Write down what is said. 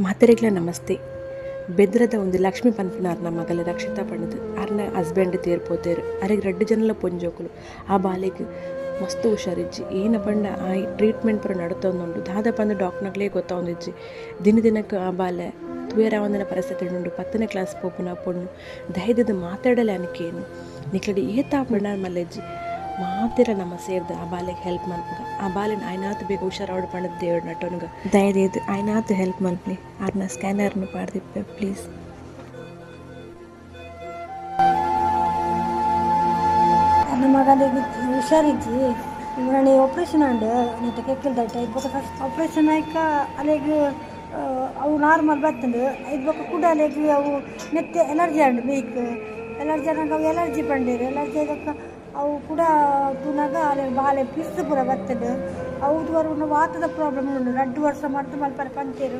ಮಾತೆರೆಗ್ಲ ನಮಸ್ತೆ. ಬೆದ್ರದ ಒಂದು ಲಕ್ಷ್ಮಿ ಪನ್ಪುನಾರ್ನ ಮಗಲ ರಕ್ಷಿತಾ ಪಂಡದು ಅರ್ನ ಹಸ್ಬೆಂಡ್ ತೀರ್ಪೋತೇರು. ಅರೆಗ್ 2 ಜನಲ ಪೊಂಜೋಕುಲು. ಆ ಬಾಲೆಗ್ ಮಸ್ತ್ ಹುಷಾರಿಜ್ಜಿ. ಏನ ಪಂಡ ಆ ಟ್ರೀಟ್ಮೆಂಟ್ ಪೂರ ನಡತೊಂದುಂಡು. ದಾದ ಪಂದು ಡಾಕ್ಟರ್ನಕ್ಲೇ ಗೊತ್ತಾವೊಂದಿಜ್ಜಿ. ದಿನಕ್ಕೆ ಆ ಬಾಲೆ ತೂಯರಾವಂದನ ಪರಿಸ್ಥಿತಿ ಉಂಡು. 10ನೇ ಕ್ಲಾಸ್ ಪೋಪುನ ಪೊಣ್ಣು ಧೈರ್ಯದ ಮಾತಾಡಲೆ ಅನಿಕೇನು ನಿಕ್ಲಡಿ ಏತಾ ಪಂಡ ಮಲ್ಲೆಜ್ಜಿ ಮಾತಿರ ನಮ್ಮ ಸೇರ್ದು ಆ ಬಾಲೆಗೆ ಹೆಲ್ಪ್ ಮಲ್ಪಗ. ಆ ಬಾಲೆನ ಆಯ್ನಾತು ಬೇಗ ಹುಷಾರಾವಡು ಪಂಡದ ದೇವ್ರು ನಟೋನ್ಗ ಧೈರ್ಯದ ಆಯ್ನಾತು ಹೆಲ್ಪ್ ಮಲ್ಪಲಿ. ಅವ್ರನ್ನ ಸ್ಕ್ಯಾನರ್ನು ಪಾಡ್ದಿಪ್ಪೆ ಪ್ಲೀಸ್. ನನ್ನ ಮಗನಿಗೆ ಹುಷಾರಿಜ್ಜಿ ಇವನೇ ಆಪ್ರೇಷನ್ ಅಂಡು ನೀಟ ಕೆಕ್ಕಲ್ದಟ್ಟ ಇಬ್ಬಕ ಫಸ್ಟ್ ಆಪ್ರೇಷನ್ ಆಯ್ಕ ಅಲ್ಲಿಗೆ ಅವು ನಾರ್ಮಲ್ ಬರ್ತಂಡು ಇಬ್ಬಕ ಕೂಡ ಅಲ್ಲಿಗೆ ಅವು ನೆತ್ತೆ ಎಲರ್ಜಿ ಅಂಡು ಬೇಕ್ ಎಲರ್ಜಿ ಅನ್ನಂಗೆ ಅವು ಎಲರ್ಜಿ ಪಂಡೇರು ಎಲರ್ಜಿ ಇದಕ್ಕೆ ಅವು ಕೂಡ ತುನಾಗ ಅಲ್ಲಿ ಬಾಲೆ ಪಿಸ್ ಪೂರ ಬರ್ತಂಡು ಅವ್ದು ವಾತದ ಪ್ರಾಬ್ಲಮ್ ಉಂಡು 2 ವರ್ಷ ಮಾಡ್ತು ಮಲ್ಪರ ಪಂತೇರು